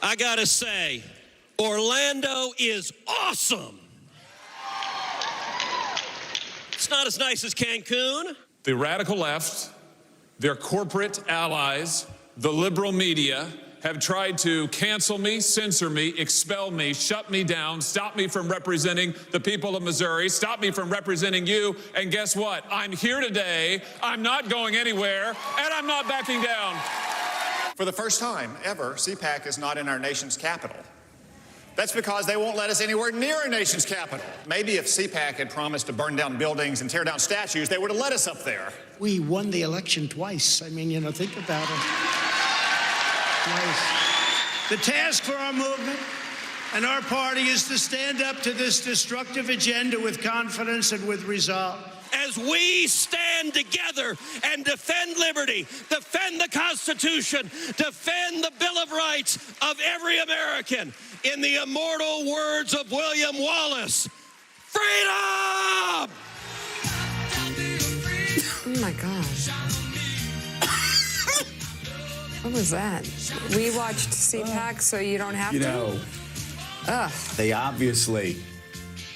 I gotta say, Orlando is awesome. It's not as nice as Cancun. The radical left, their corporate allies, the liberal media have tried to cancel me, censor me, expel me, shut me down, stop me from representing the people of Missouri, stop me from representing you. And guess what? I'm here today. I'm not going anywhere, and I'm not backing down. For the first time ever, CPAC is not in our nation's capital. That's because they won't let us anywhere near our nation's capital. Maybe if CPAC had promised to burn down buildings and tear down statues, they would have let us up there. We won the election twice. I mean, think about it. Twice. The task for our movement and our party is to stand up to this destructive agenda with confidence and with resolve. As we stand together and defend liberty, defend the Constitution, defend the Bill of Rights of every American, in the immortal words of William Wallace, freedom! Oh my gosh. What was that? We watched CPAC, so you don't have to? Ugh. They obviously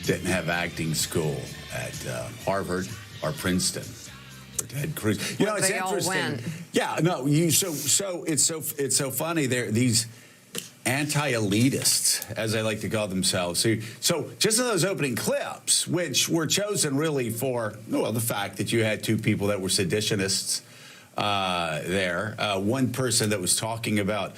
didn't have acting school at Harvard or Princeton or Ted Cruz. Well, it's interesting. All went. Yeah, no, so it's so funny. These anti-elitists, as I like to call themselves. So just in those opening clips, which were chosen really for, well, the fact that you had two people that were seditionists there. One person that was talking about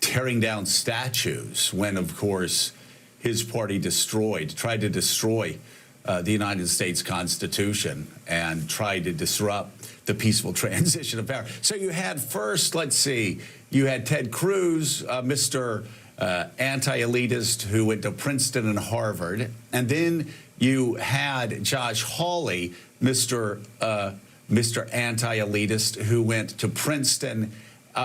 tearing down statues when, of course, his party tried to destroy the United States Constitution and tried to disrupt the peaceful transition of power. So you had first, let's see, you had Ted Cruz, Mr. Anti-elitist who went to Princeton and Harvard, and then you had Josh Hawley, Mr. Anti-elitist who went to Princeton,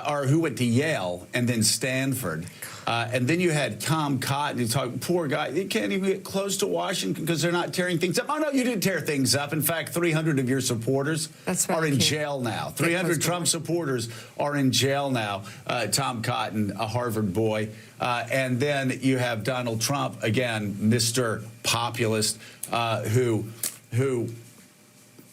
or who went to Yale and then Stanford. And then you had Tom Cotton, who talked, poor guy, he can't even get close to Washington because they're not tearing things up. Oh, no, you didn't tear things up. In fact, 300 of your supporters are in jail now. 300 Trump supporters are in jail now. Tom Cotton, a Harvard boy. And then you have Donald Trump, again, Mr. Populist, who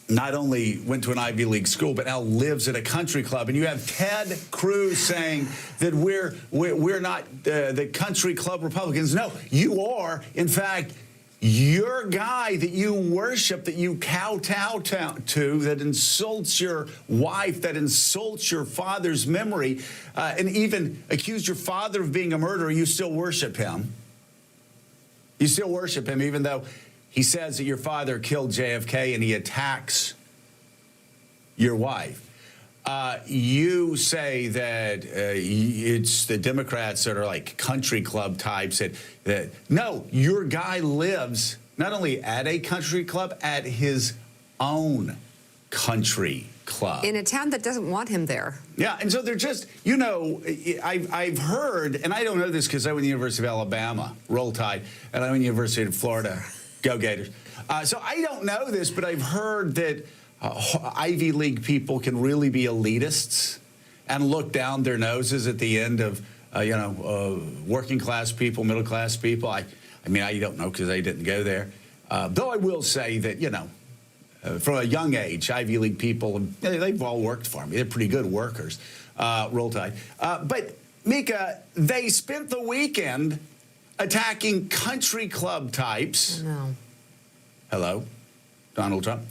not only went to an Ivy League school, but now lives at a country club. And you have Ted Cruz saying that we're not the country club Republicans. No, you are. In fact, your guy that you worship, that you kowtow to, that insults your wife, that insults your father's memory, and even accused your father of being a murderer, you still worship him. You still worship him, even though he says that your father killed JFK and he attacks your wife. You say that it's the Democrats that are like country club types. That no, your guy lives not only at a country club, at his own country club. In a town that doesn't want him there. Yeah, and so they're just, I've heard, and I don't know this because I went to the University of Alabama, Roll Tide, and I went to the University of Florida, Go Gators. So I don't know this, but I've heard that Ivy League people can really be elitists and look down their noses at the end of, working class people, middle class people. I mean, I don't know because I didn't go there. Though I will say that, from a young age, Ivy League people, they've all worked for me. They're pretty good workers. Roll Tide. But, Mika, they spent the weekend attacking country club types. No. Hello, Donald Trump.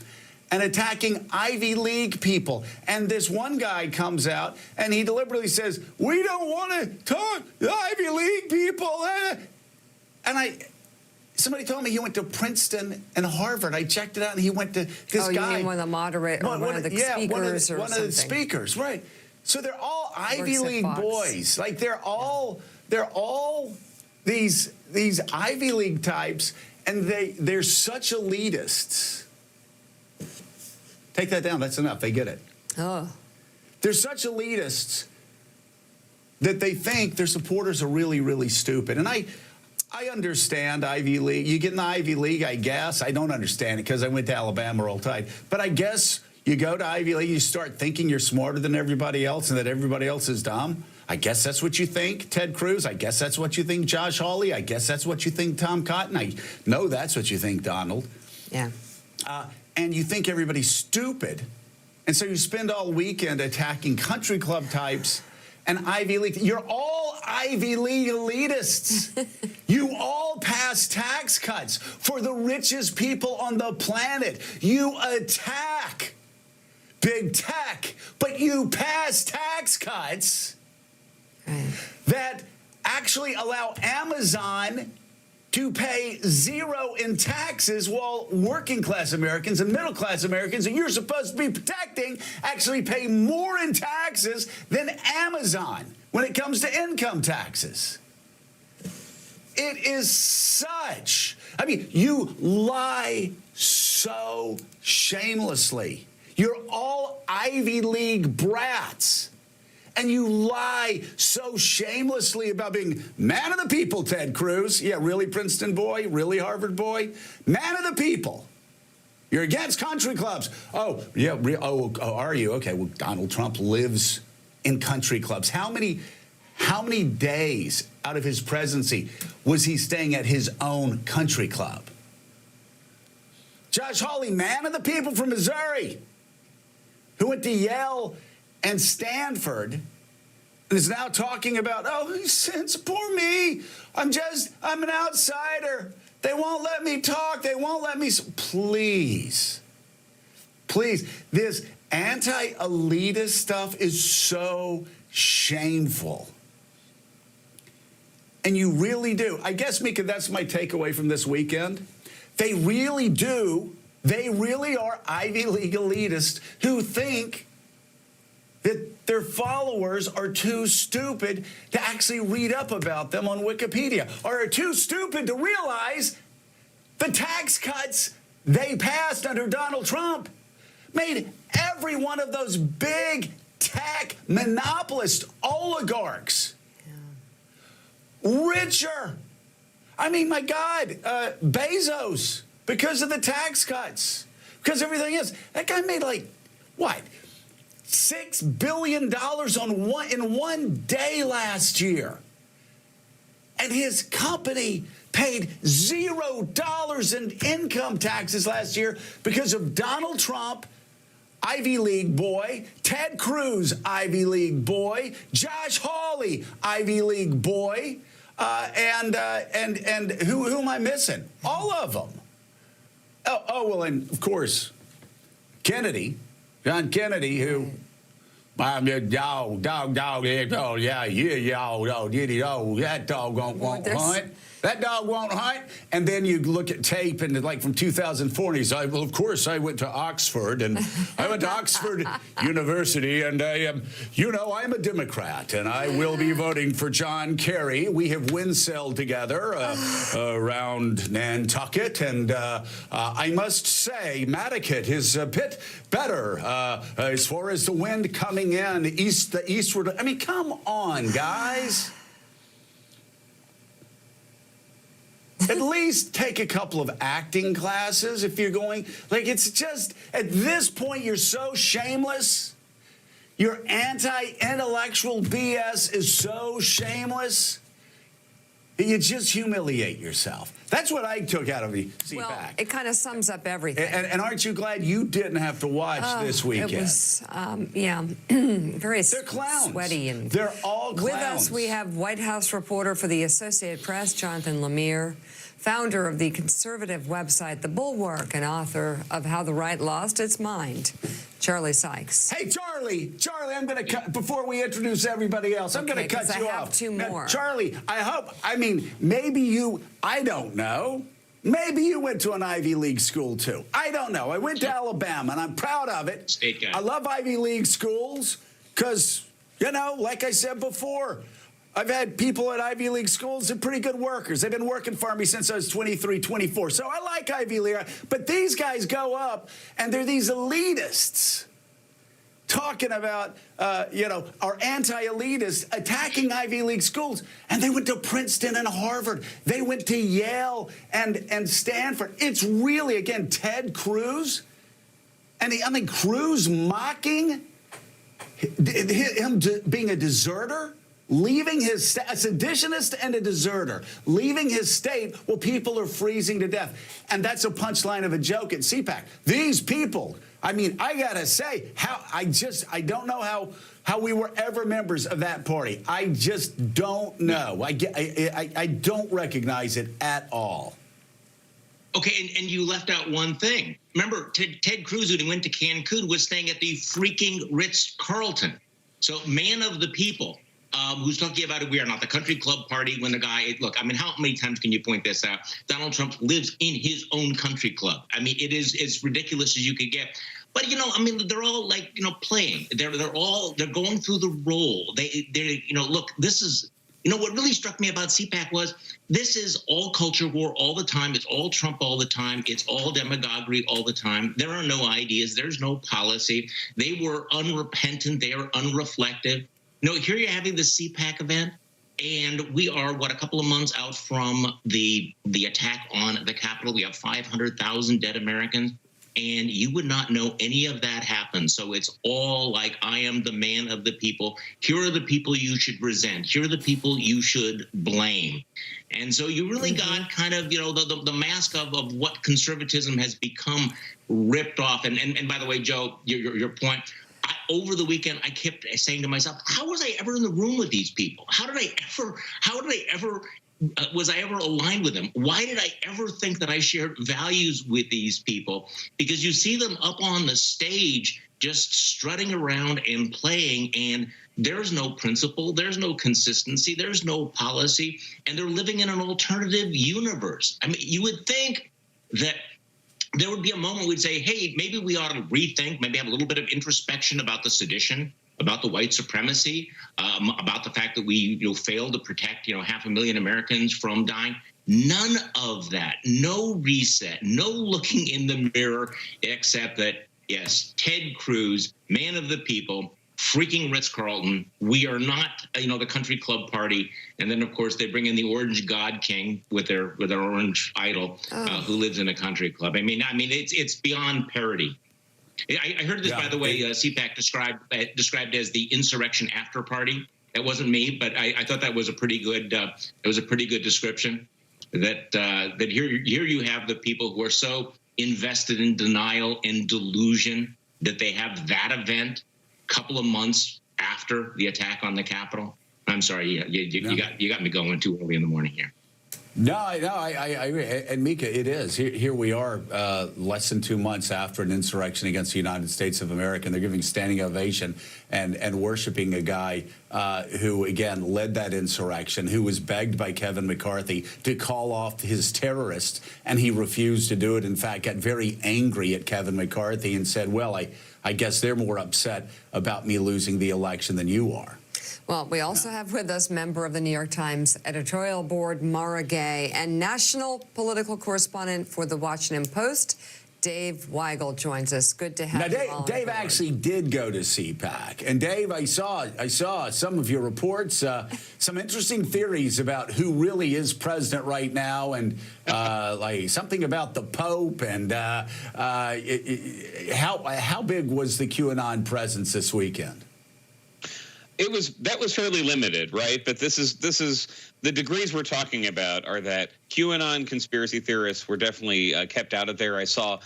And attacking Ivy League people. And this one guy comes out and he deliberately says, we don't want to talk to Ivy League people. And somebody told me he went to Princeton and Harvard. I checked it out, and he went to this guy. You mean one of the moderate, or one of the speakers, one of the speakers, right? So they're all Ivy League boys. Like they're all these Ivy League types, and they're such elitists. Take that down. That's enough. They get it. Oh. They're such elitists that they think their supporters are really, really stupid. And I understand Ivy League. You get in the Ivy League, I guess. I don't understand it because I went to Alabama Roll Tide. But I guess you go to Ivy League, you start thinking you're smarter than everybody else and that everybody else is dumb. I guess that's what you think, Ted Cruz. I guess that's what you think, Josh Hawley. I guess that's what you think, Tom Cotton. I know that's what you think, Donald. Yeah. And you think everybody's stupid. And so you spend all weekend attacking country club types and Ivy League. You're all Ivy League elitists. You all pass tax cuts for the richest people on the planet. You attack big tech, but you pass tax cuts that actually allow Amazon to pay zero in taxes while working class Americans and middle class Americans that you're supposed to be protecting actually pay more in taxes than Amazon when it comes to income taxes. It is such, I mean, you lie so shamelessly. You're all Ivy League brats. And you lie so shamelessly about being man of the people, Ted Cruz. Yeah, really, Princeton boy? Really, Harvard boy? Man of the people. You're against country clubs. Oh, yeah. Are you? Okay, well, Donald Trump lives in country clubs. How many days out of his presidency was he staying at his own country club? Josh Hawley, man of the people from Missouri, who went to Yale and Stanford, and is now talking about, oh, it's poor me. I'm an outsider. They won't let me talk. They won't let me. Please, this anti-elitist stuff is so shameful. And you really do. I guess, Mika, that's my takeaway from this weekend. They really do. They really are Ivy League elitists who think that their followers are too stupid to actually read up about them on Wikipedia, or are too stupid to realize the tax cuts they passed under Donald Trump made every one of those big tech monopolist oligarchs richer. I mean, my God, Bezos, because of the tax cuts, because everything else. That guy made like, what? $6 billion in one day last year. And his company paid $0 in income taxes last year because of Donald Trump, Ivy League boy, Ted Cruz, Ivy League boy, Josh Hawley, Ivy League boy, and who am I missing? All of them. Well, and of course, Kennedy. John Kennedy, who, that dog won't hunt. That dog won't hunt. And then you look at tape and like from 2004, and he's like, well, of course, I went to Oxford, and I went to Oxford University, and I am, I'm a Democrat, and I will be voting for John Kerry. We have wind-sailed together around Nantucket, and I must say, Matticat is a bit better as far as the wind coming in the eastward. I mean, come on, guys. At least take a couple of acting classes if you're going. Like, it's just, at this point, you're so shameless. Your anti-intellectual BS is so shameless that you just humiliate yourself. That's what I took out of the CPAC. Well, it kind of sums up everything. And aren't you glad you didn't have to watch this weekend? It was, very They're clowns. sweaty. And they're all clowns. With us, we have White House reporter for the Associated Press, Jonathan Lemire, founder of the conservative website The Bulwark, and author of How the Right Lost Its Mind, Charlie Sykes. Hey, Charlie, I'm going to cut, before we introduce everybody else, I'm going to cut you off. I have two more. Now, Charlie, maybe you, I don't know. Maybe you went to an Ivy League school, too. I don't know. I went to Alabama, and I'm proud of it. State guy. I love Ivy League schools because, like I said before, I've had people at Ivy League schools that are pretty good workers. They've been working for me since I was 23, 24. So I like Ivy League. But these guys go up, and they're these elitists talking about, our anti-elitists attacking Ivy League schools. And they went to Princeton and Harvard. They went to Yale and Stanford. It's really, again, Ted Cruz. And Cruz mocking him being a deserter leaving his state, a seditionist and a deserter, leaving his state while people are freezing to death. And that's a punchline of a joke at CPAC. These people, I mean, I got to say, I don't know how we were ever members of that party. I just don't know. I don't recognize it at all. Okay, and you left out one thing. Remember, Ted Cruz, when he went to Cancun, was staying at the freaking Ritz-Carlton. So man of the people, who's talking about it, we are not the country club party, when the guy, look, I mean, how many times can you point this out? Donald Trump lives in his own country club. I mean, it is as ridiculous as you could get. But, you know, I mean, they're all like, you know, playing. They're going through the role. They're, you know, look, this is, you know, what really struck me about CPAC was this is all culture war all the time. It's all Trump all the time. It's all demagoguery all the time. There are no ideas. There's no policy. They were unrepentant. They are unreflective. You know, here you're having the CPAC event, and we are, what, a couple of months out from the attack on the Capitol. We have 500,000 dead Americans. And you would not know any of that happened. So it's all like, I am the man of the people. Here are the people you should resent. Here are the people you should blame. And so you really got kind of, you know, the mask of what conservatism has become ripped off. And by the way, Joe, your point, over the weekend, I kept saying to myself, how was I ever in the room with these people? Was I ever aligned with them? Why did I ever think that I shared values with these people? Because you see them up on the stage just strutting around and playing, and there's no principle, there's no consistency, there's no policy, and they're living in an alternative universe. I mean, you would think that there would be a moment we'd say, hey, maybe we ought to rethink, maybe have a little bit of introspection about the sedition, about the white supremacy, about the fact that we failed to protect 500,000 Americans from dying. None of that. No reset. No looking in the mirror, except that, yes, Ted Cruz, man of the people, freaking Ritz-Carlton. We are not, the country club party. And then, of course, they bring in the Orange God King with their orange idol, who lives in a country club. I mean, it's beyond parody. I heard this, by the way, CPAC described as the insurrection after party. That wasn't me, but I thought that was a pretty good description. That here you have the people who are so invested in denial and delusion that they have that event a couple of months after the attack on the Capitol. I'm sorry, you got me going too early in the morning here. No, and Mika, it is. Here we are, less than 2 months after an insurrection against the United States of America, and they're giving standing ovation and worshiping a guy who, again, led that insurrection, who was begged by Kevin McCarthy to call off his terrorists, and he refused to do it. In fact, got very angry at Kevin McCarthy and said, well, I guess they're more upset about me losing the election than you are. Well, we also have with us member of the New York Times editorial board, Mara Gay, and national political correspondent for the Washington Post, Dave Weigel, joins us. Good to have you all. Dave actually did go to CPAC. And Dave, I saw some of your reports, some interesting theories about who really is president right now, and like something about the Pope, and how big was the QAnon presence this weekend? That was fairly limited, right? But this is the degrees we're talking about are that QAnon conspiracy theorists were definitely kept out of there. I saw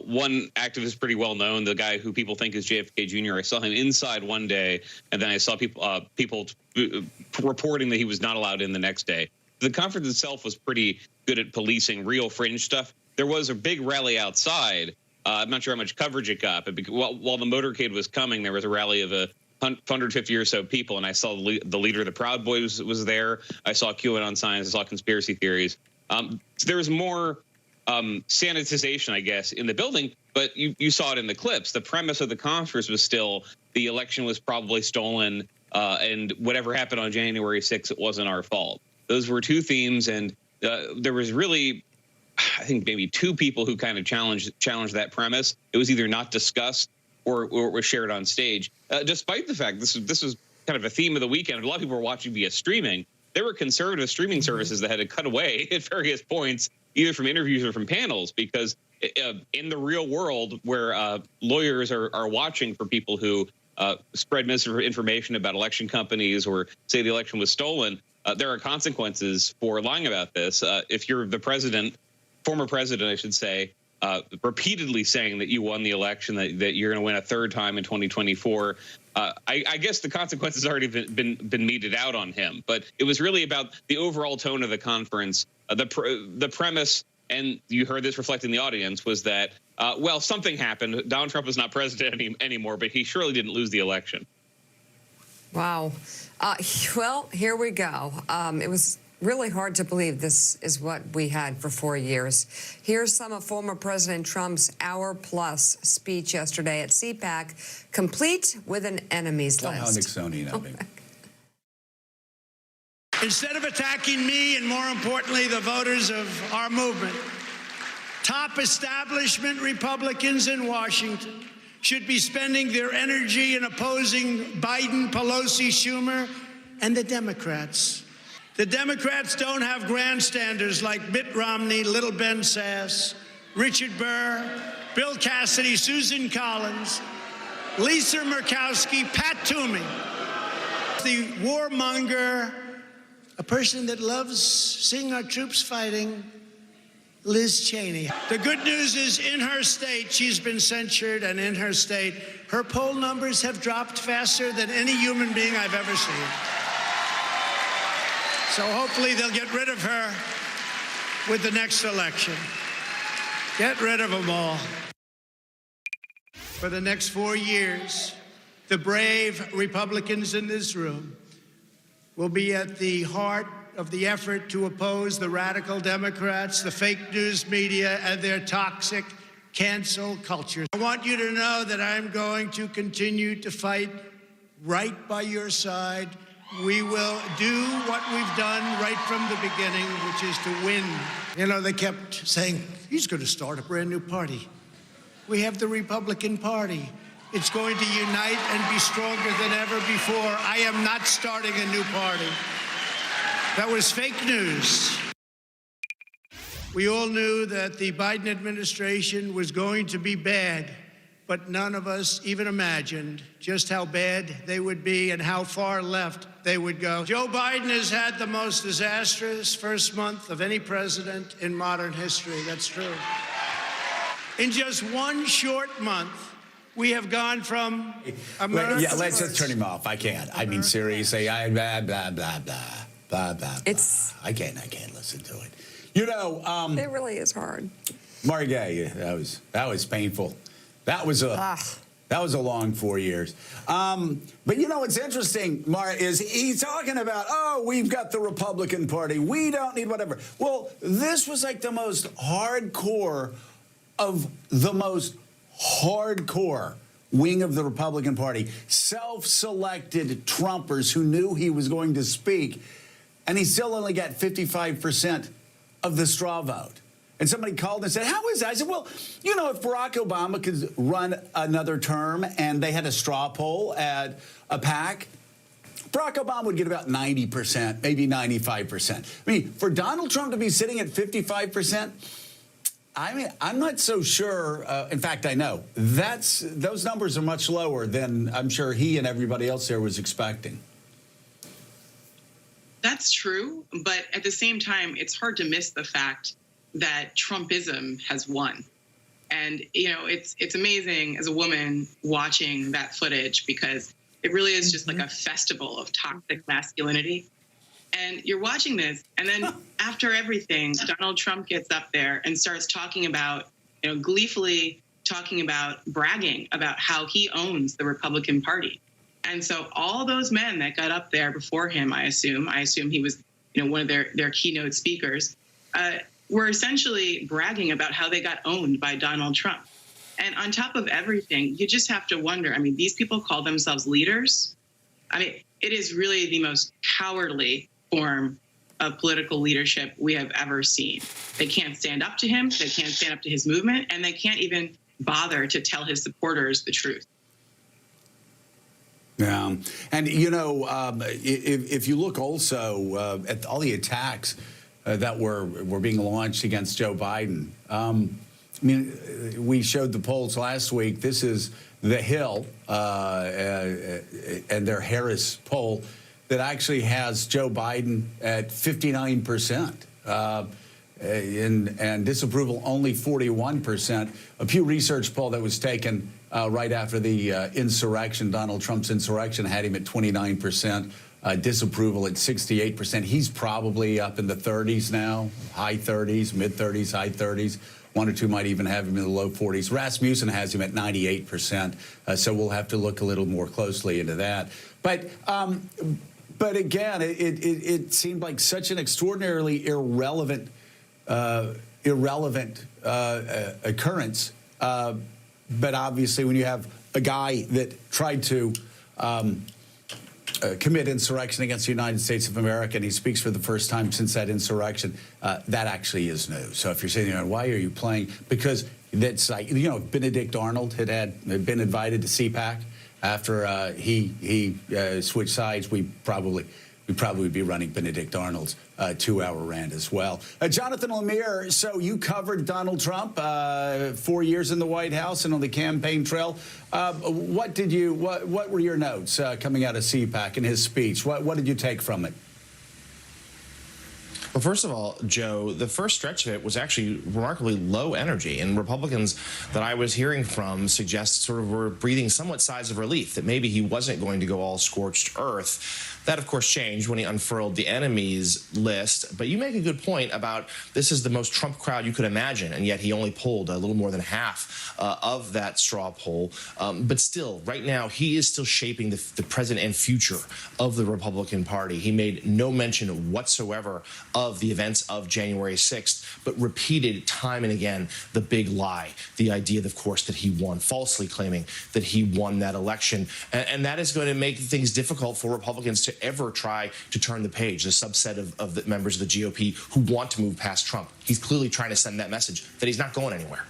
one activist pretty well known, the guy who people think is JFK Jr. I saw him inside one day, and then I saw people reporting that he was not allowed in the next day. The conference itself was pretty good at policing real fringe stuff. There was a big rally outside. I'm not sure how much coverage it got, but while the motorcade was coming, there was a rally of 150 or so people, and I saw the leader of the Proud Boys was there. I saw QAnon signs. I saw conspiracy theories. There was more sanitization, I guess, in the building, but you saw it in the clips. The premise of the conference was still the election was probably stolen, and whatever happened on January 6th, it wasn't our fault. Those were two themes, and there was really, I think, maybe two people who kind of challenged that premise. It was either not discussed or was shared on stage, despite the fact this was kind of a theme of the weekend. A lot of people were watching via streaming. There were conservative streaming services that had to cut away at various points, either from interviews or from panels, because in the real world where lawyers are watching for people who spread misinformation about election companies or say the election was stolen, there are consequences for lying about this. If you're the president, former president, I should say, repeatedly saying that you won the election, that you're going to win a third time in 2024, I guess the consequences already been meted out on him. But it was really about the overall tone of the conference. The premise, and you heard this reflected in the audience, was that, well, something happened. Donald Trump was not president anymore, but he surely didn't lose the election. Wow. Well, here we go. It was really hard to believe this is what we had for 4 years. Here's some of former President Trump's hour-plus speech yesterday at CPAC, complete with an enemies list. How Nixonian of him. Instead of attacking me and, more importantly, the voters of our movement, top establishment Republicans in Washington should be spending their energy in opposing Biden, Pelosi, Schumer, and the Democrats. The Democrats don't have grandstanders like Mitt Romney, Little Ben Sass, Richard Burr, Bill Cassidy, Susan Collins, Lisa Murkowski, Pat Toomey, the warmonger, a person that loves seeing our troops fighting, Liz Cheney. The good news is in her state, she's been censured, and in her state, her poll numbers have dropped faster than any human being I've ever seen. So hopefully they'll get rid of her with the next election. Get rid of them all. For the next 4 years, the brave Republicans in this room will be at the heart of the effort to oppose the radical Democrats, the fake news media, and their toxic cancel culture. I want you to know that I'm going to continue to fight right by your side. We will do what we've done right from the beginning, which is to win. You know, they kept saying, he's going to start a brand new party. We have the Republican Party. It's going to unite and be stronger than ever before. I am not starting a new party. That was fake news. We all knew that the Biden administration was going to be bad, but none of us even imagined just how bad they would be and how far left they would go. Joe Biden has had the most disastrous first month of any president in modern history. That's true. In just one short month, we have gone from America. Yeah, let's just turn him off. I can't. I mean, seriously, blah, blah, blah, blah, blah, blah. I can't listen to it. You know, it really is hard. Marty Gay, that was painful. That was a long 4 years. But you know what's interesting, Mara, is he's talking about, oh, we've got the Republican Party. We don't need whatever. Well, this was like the most hardcore of the most hardcore wing of the Republican Party. Self-selected Trumpers who knew he was going to speak. And he still only got 55% of the straw vote. And somebody called and said, how is that? I said, well, you know, if Barack Obama could run another term and they had a straw poll at a PAC, Barack Obama would get about 90%, maybe 95%. I mean, for Donald Trump to be sitting at 55%, I mean, I'm not so sure. In fact, I know those numbers are much lower than I'm sure he and everybody else there was expecting. That's true. But at the same time, it's hard to miss the fact that Trumpism has won. And, you know, it's amazing as a woman watching that footage because it really is just like a festival of toxic masculinity. And you're watching this, and then after everything, Donald Trump gets up there and starts talking about, you know, gleefully talking about bragging about how he owns the Republican Party. And so all those men that got up there before him, I assume he was, you know, one of their keynote speakers, were essentially bragging about how they got owned by Donald Trump. And on top of everything, you just have to wonder, I mean, these people call themselves leaders. I mean, it is really the most cowardly form of political leadership we have ever seen. They can't stand up to him, they can't stand up to his movement, and they can't even bother to tell his supporters the truth. Yeah, and you know, if you look also at all the attacks that were being launched against Joe Biden, I mean, we showed the polls last week. This is The Hill and their Harris poll that actually has Joe Biden at 59%. And disapproval only 41%. A Pew Research poll that was taken right after the insurrection, Donald Trump's insurrection, had him at 29%. Disapproval at 68%. He's probably up in the 30s now, high 30s, mid 30s, high 30s. One or two might even have him in the low 40s. Rasmussen has him at 98%. So we'll have to look a little more closely into that. But again, it seemed like such an extraordinarily irrelevant occurrence. But obviously, when you have a guy that tried to commit insurrection against the United States of America, and he speaks for the first time since that insurrection, that actually is new. So if you're sitting there, why are you playing? Because that's like, Benedict Arnold had been invited to CPAC after he switched sides. We'd probably be running Benedict Arnold's 2-hour rant as well. Jonathan Lemire, so you covered Donald Trump 4 years in the White House and on the campaign trail. What were your notes coming out of CPAC and his speech? What did you take from it? Well, first of all, Joe, the first stretch of it was actually remarkably low energy, and Republicans that I was hearing from suggest sort of were breathing somewhat sighs of relief that maybe he wasn't going to go all scorched earth. That, of course, changed when he unfurled the enemies list. But you make a good point about this is the most Trump crowd you could imagine, and yet he only polled a little more than half of that straw poll. But still, right now, he is still shaping the present and future of the Republican Party. He made no mention whatsoever of the events of January 6th, but repeated time and again the big lie, the idea, of course, that he won, falsely claiming that he won that election. And that is going to make things difficult for Republicans to ever try to turn the page, the subset of the members of the GOP who want to move past Trump. He's clearly trying to send that message that he's not going anywhere.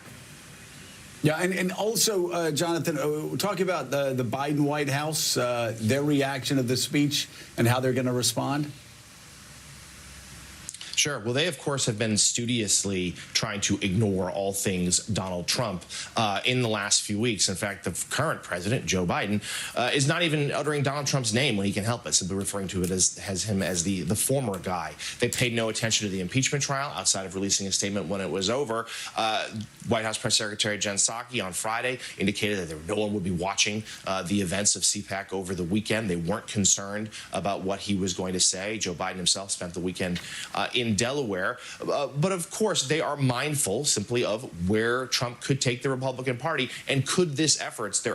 Yeah, and also, Jonathan, talking about the Biden White House, their reaction to the speech and how they're going to respond. Sure. Well, they, of course, have been studiously trying to ignore all things Donald Trump in the last few weeks. In fact, the current president, Joe Biden, is not even uttering Donald Trump's name when he can help it, simply referring to it as him as the former guy. They paid no attention to the impeachment trial outside of releasing a statement when it was over. White House Press Secretary Jen Psaki on Friday indicated that no one would be watching the events of CPAC over the weekend. They weren't concerned about what he was going to say. Joe Biden himself spent the weekend in Delaware. But of course, they are mindful simply of where Trump could take the Republican Party, and could their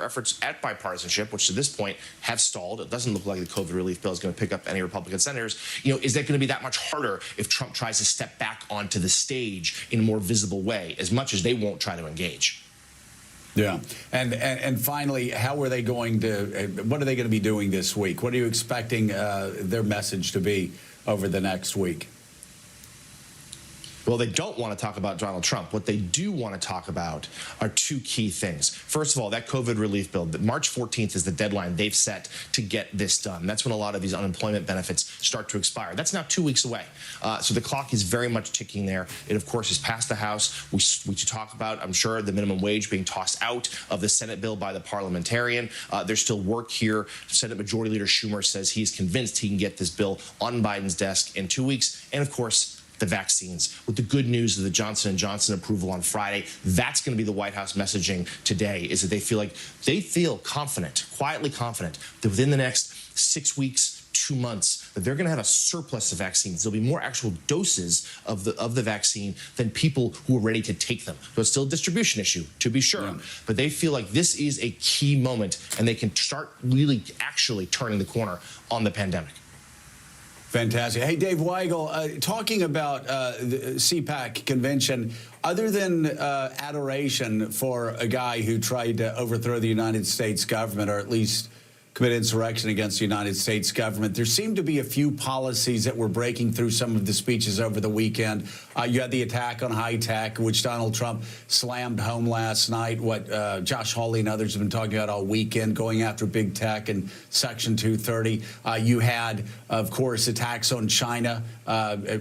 efforts at bipartisanship, which to this point have stalled. It doesn't look like the COVID relief bill is going to pick up any Republican senators. Is that going to be that much harder if Trump tries to step back onto the stage in a more visible way, as much as they won't try to engage? Yeah, and finally, how are they going to? What are they going to be doing this week? What are you expecting their message to be over the next week? Well, they don't want to talk about Donald Trump. What they do want to talk about are two key things. First of all, that COVID relief bill. March 14th is the deadline they've set to get this done. That's when a lot of these unemployment benefits start to expire. That's now 2 weeks away. So the clock is very much ticking there. It, of course, is passed the House. We talk about, I'm sure, the minimum wage being tossed out of the Senate bill by the parliamentarian. There's still work here. Senate Majority Leader Schumer says he's convinced he can get this bill on Biden's desk in 2 weeks. And, of course, the vaccines. With the good news of the Johnson & Johnson approval on Friday, that's going to be the White House messaging today, is that they feel confident, quietly confident, that within the next 6 weeks, 2 months, that they're going to have a surplus of vaccines. There'll be more actual doses of the vaccine than people who are ready to take them. So it's still a distribution issue, to be sure. Yeah. But they feel like this is a key moment, and they can start really actually turning the corner on the pandemic. Fantastic. Hey, Dave Weigel, talking about the CPAC convention, other than adoration for a guy who tried to overthrow the United States government, or at least commit insurrection against the United States government, there seemed to be a few policies that were breaking through some of the speeches over the weekend. You had the attack on high tech, which Donald Trump slammed home last night, what Josh Hawley and others have been talking about all weekend, going after big tech and Section 230. You had, of course, attacks on China,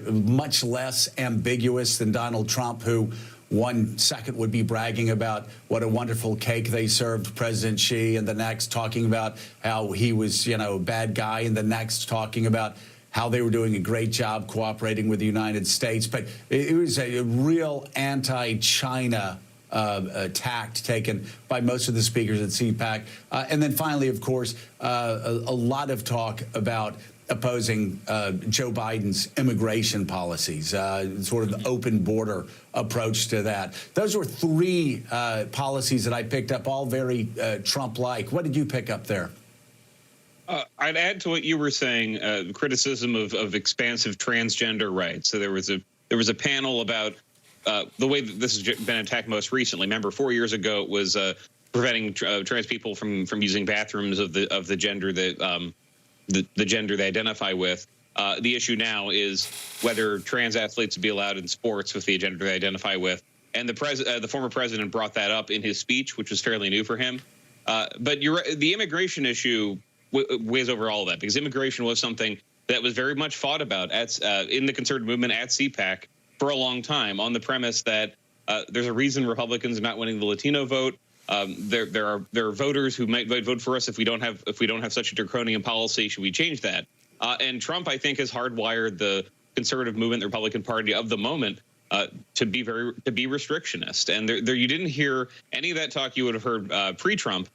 much less ambiguous than Donald Trump, who 1 second would be bragging about what a wonderful cake they served President Xi, and the next talking about how he was, a bad guy, and the next talking about how they were doing a great job cooperating with the United States. But it was a real anti-China tact taken by most of the speakers at CPAC. And then finally, of course, a lot of talk about opposing Joe Biden's immigration policies, sort of the open border approach to that. Those were 3 policies that I picked up, all very Trump-like. What did you pick up there? I'd add to what you were saying, criticism of expansive transgender rights. So there was a panel about the way that this has been attacked most recently. Remember, 4 years ago it was preventing trans people from using bathrooms of the gender that the gender they identify with. The issue now is whether trans athletes be allowed in sports with the gender they identify with. And the former president brought that up in his speech, which was fairly new for him. But the immigration issue weighs over all of that, because immigration was something that was very much fought about in the conservative movement at CPAC for a long time, on the premise that there's a reason Republicans are not winning the Latino vote. There are voters who might vote for us if we don't have such a draconian policy. Should we change that? And Trump, I think, has hardwired the conservative movement, the Republican Party of the moment, to be restrictionist. And there you didn't hear any of that talk you would have heard pre-Trump.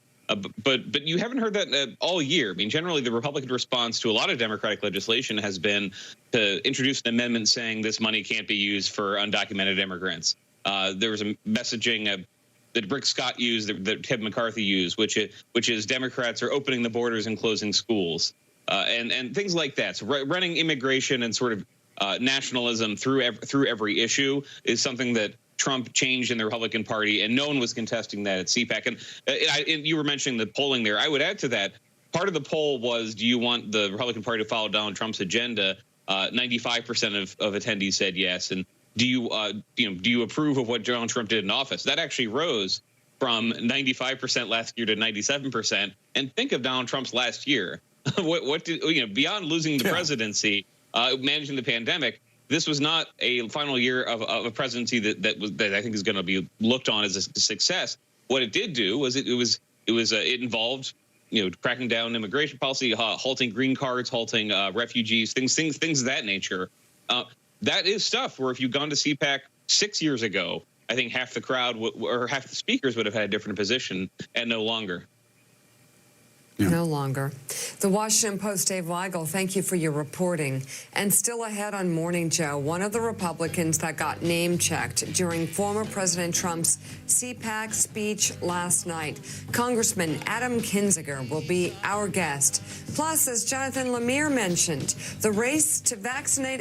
But you haven't heard that all year. I mean, generally, the Republican response to a lot of Democratic legislation has been to introduce an amendment saying this money can't be used for undocumented immigrants. There was a messaging that Rick Scott used, that Kevin McCarthy used, which is Democrats are opening the borders and closing schools, and things like that. So running immigration and sort of nationalism through every issue is something that Trump changed in the Republican Party, and no one was contesting that at CPAC. And you were mentioning the polling there. I would add to that, part of the poll was, do you want the Republican Party to follow Donald Trump's agenda? 95% of attendees said yes. And do you approve of what Donald Trump did in office? That actually rose from 95% last year to 97%. And think of Donald Trump's last year. What did beyond losing the presidency, managing the pandemic? This was not a final year of a presidency that I think is going to be looked on as a success. What it did do was it involved cracking down immigration policy, halting green cards, halting refugees, things of that nature. That is stuff where if you'd gone to CPAC 6 years ago, I think half the crowd or half the speakers would have had a different position, and no longer. Yeah. No longer. The Washington Post, Dave Weigel, thank you for your reporting. And still ahead on Morning Joe, one of the Republicans that got name-checked during former President Trump's CPAC speech last night, Congressman Adam Kinzinger, will be our guest. Plus, as Jonathan Lemire mentioned, the race to vaccinate